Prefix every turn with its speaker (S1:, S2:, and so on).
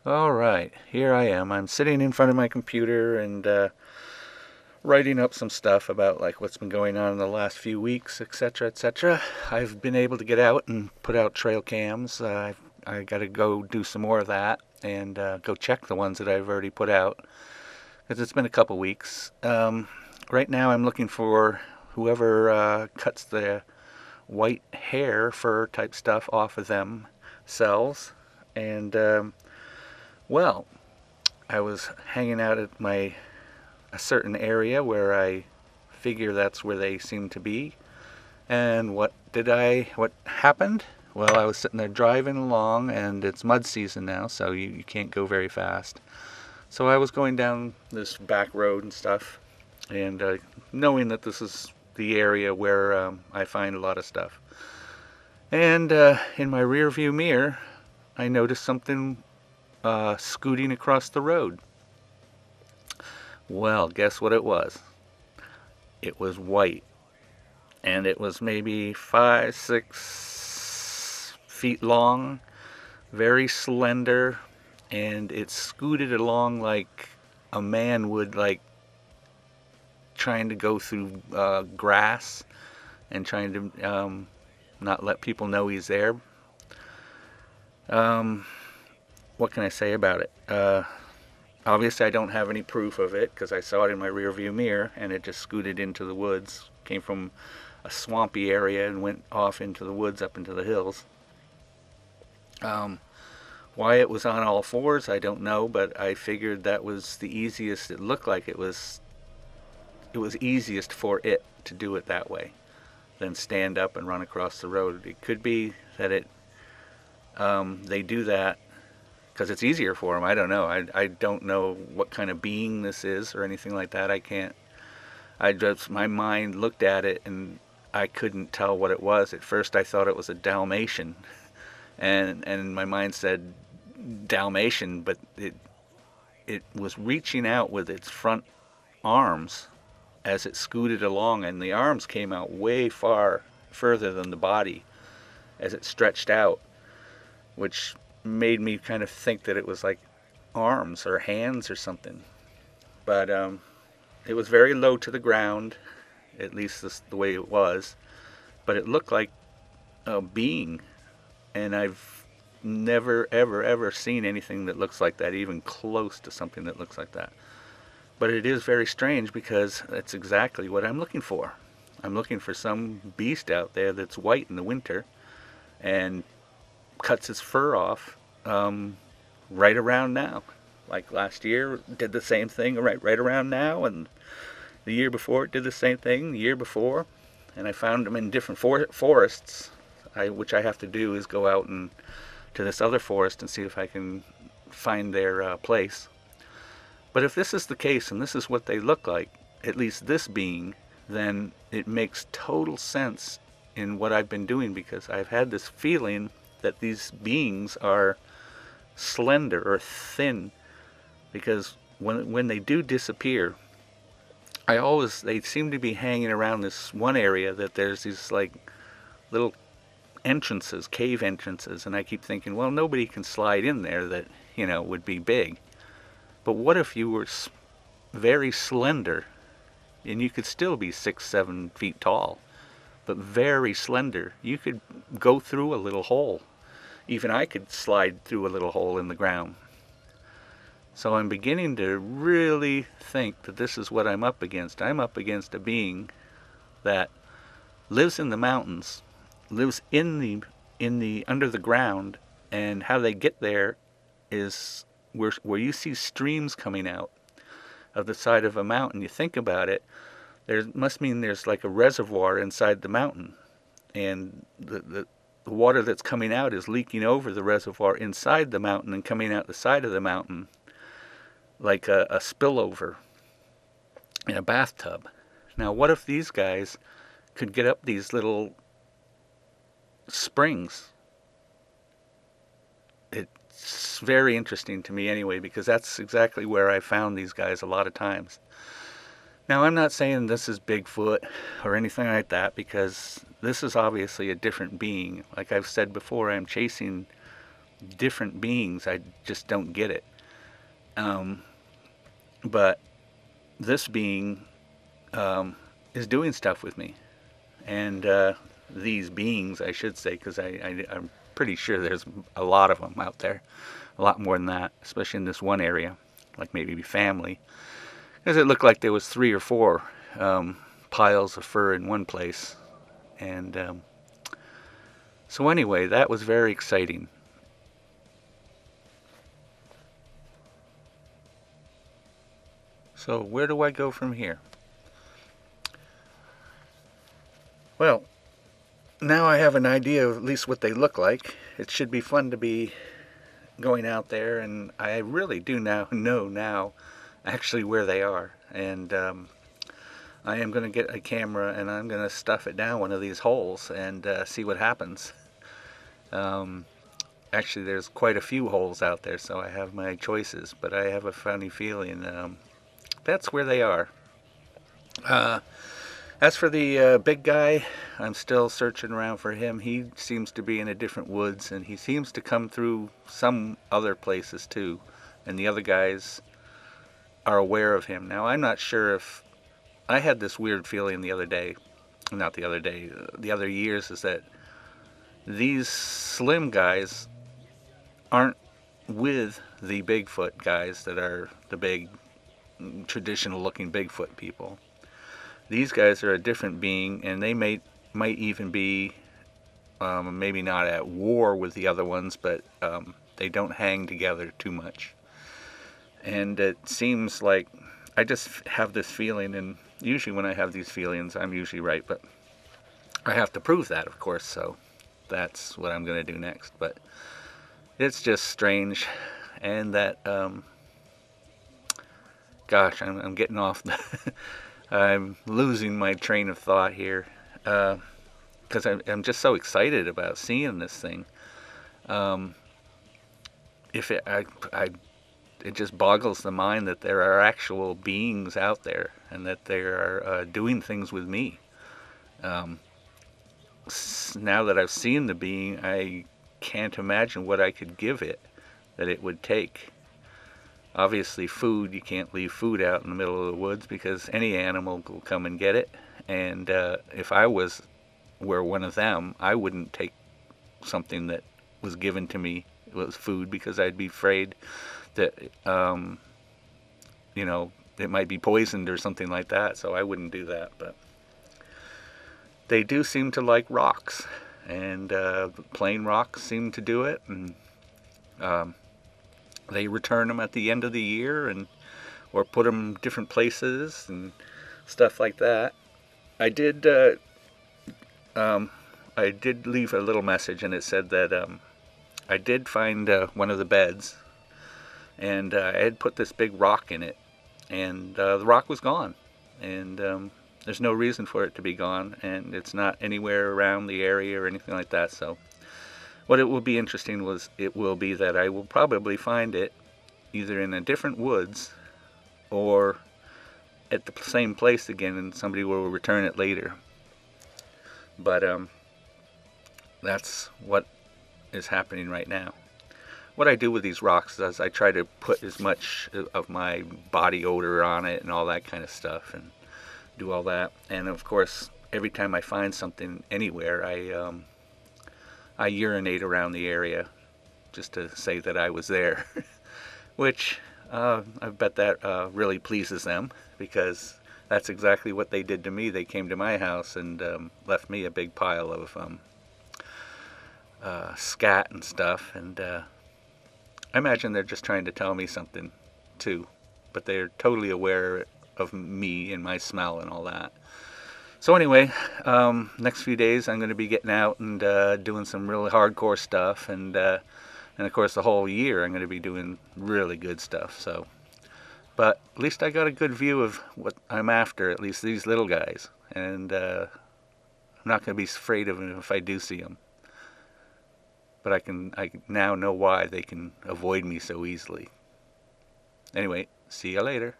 S1: All right, here I am. I'm sitting in front of my computer and writing up some stuff about like what's been going on in the last few weeks, etc., etc. I've been able to get out and put out trail cams. I got to go do some more of that and go check the ones that I've already put out because it's been a couple weeks. Right now, I'm looking for whoever cuts the white hair fur type stuff off of them cells and well, I was hanging out at a certain area where I figure that's where they seem to be. And what happened? Well, I was sitting there driving along, and it's mud season now, so you can't go very fast. So I was going down this back road and stuff, and knowing that this is the area where I find a lot of stuff. And in my rear view mirror, I noticed something scooting across the road. Well, guess what it was? It was white. And it was maybe 5, 6 feet long, very slender, and it scooted along like a man would, like trying to go through grass and trying to not let people know he's there. Um, what can I say about it? Obviously, I don't have any proof of it because I saw it in my rearview mirror, and it just scooted into the woods. Came from a swampy area and went off into the woods up into the hills. Um, why it was on all fours, I don't know, but I figured that was the easiest. It looked like it was easiest for it to do it that way than stand up and run across the road. It could be that they do that because it's easier for them. I don't know. I don't know what kind of being this is or anything like that. My mind looked at it and I couldn't tell what it was. At first I thought it was a Dalmatian, and my mind said Dalmatian, but it was reaching out with its front arms as it scooted along, and the arms came out way further than the body as it stretched out, which made me kind of think that it was like arms or hands or something. But it was very low to the ground, at least the way it was. But it looked like a being, and I've never, ever, ever seen anything that looks like that, even close to something that looks like that. But it is very strange because that's exactly what I'm looking for. I'm looking for some beast out there that's white in the winter and cuts its fur off right around now. Like last year, did the same thing right around now, and the year before it did the same thing. The year before, and I found them in different forests. Which I have to do is go out and to this other forest and see if I can find their place. But if this is the case and this is what they look like, at least this being, then it makes total sense in what I've been doing, because I've had this feeling that these beings are slender or thin, because when they do disappear, they seem to be hanging around this one area that there's these like little entrances, cave entrances, and I keep thinking, well, nobody can slide in there that, would be big. But what if you were very slender and you could still be 6, 7 feet tall, but very slender? You could go through a little hole. Even I could slide through a little hole in the ground. So I'm beginning to really think that this is what I'm up against. I'm up against a being that lives in the mountains, lives in the under the ground, and how they get there is where you see streams coming out of the side of a mountain. You think about it, there must mean there's like a reservoir inside the mountain, and the water that's coming out is leaking over the reservoir inside the mountain and coming out the side of the mountain like a spillover in a bathtub. Now, what if these guys could get up these little springs? It's very interesting to me anyway, because that's exactly where I found these guys a lot of times. Now, I'm not saying this is Bigfoot or anything like that, because this is obviously a different being. Like I've said before, I'm chasing different beings. I just don't get it. But this being is doing stuff with me. And these beings, I should say, because I'm pretty sure there's a lot of them out there, a lot more than that, especially in this one area, like maybe family, because it looked like there was 3 or 4 piles of fur in one place. And so anyway, that was very exciting. So where do I go from here? Well, now I have an idea of at least what they look like. It should be fun to be going out there, and I really do now know actually where they are. And I am going to get a camera and I'm going to stuff it down one of these holes and see what happens. Actually, there's quite a few holes out there, so I have my choices, but I have a funny feeling that's where they are. As for the big guy, I'm still searching around for him. He seems to be in a different woods, and he seems to come through some other places too, and the other guys are aware of him. Now, I'm not sure if... I had this weird feeling the other day, not the other day, the other years, is that these slim guys aren't with the Bigfoot guys that are the big, traditional looking Bigfoot people. These guys are a different being, and they might even be maybe not at war with the other ones, but they don't hang together too much. And it seems like I just have this feeling, and usually when I have these feelings, I'm usually right, but I have to prove that, of course, so that's what I'm going to do next. But it's just strange, and that, gosh, I'm getting off the... I'm losing my train of thought here, because I'm just so excited about seeing this thing. It just boggles the mind that there are actual beings out there, and that they are doing things with me. Now that I've seen the being, I can't imagine what I could give it that it would take. Obviously food, you can't leave food out in the middle of the woods because any animal will come and get it. And if I were one of them, I wouldn't take something that was given to me, was food, because I'd be afraid that, it might be poisoned or something like that, so I wouldn't do that. But they do seem to like rocks, and plain rocks seem to do it, and they return them at the end of the year, or put them different places and stuff like that. I did leave a little message, and it said that I did find one of the beds, and I had put this big rock in it, and the rock was gone, and there's no reason for it to be gone, and it's not anywhere around the area or anything like that. So what it will be interesting will be that I will probably find it either in a different woods or at the same place again, and somebody will return it later. But that's what is happening right now. What I do with these rocks is I try to put as much of my body odor on it and all that kind of stuff, and do all that. And of course, every time I find something anywhere, I urinate around the area just to say that I was there, which I bet that really pleases them, because that's exactly what they did to me. They came to my house and left me a big pile of scat and stuff, and I imagine they're just trying to tell me something too, but they're totally aware of me and my smell and all that. So anyway, next few days I'm going to be getting out and doing some really hardcore stuff, and of course the whole year I'm going to be doing really good stuff. So, but at least I got a good view of what I'm after, at least these little guys, and I'm not going to be afraid of them if I do see them. But I now know why they can avoid me so easily. Anyway, see you later.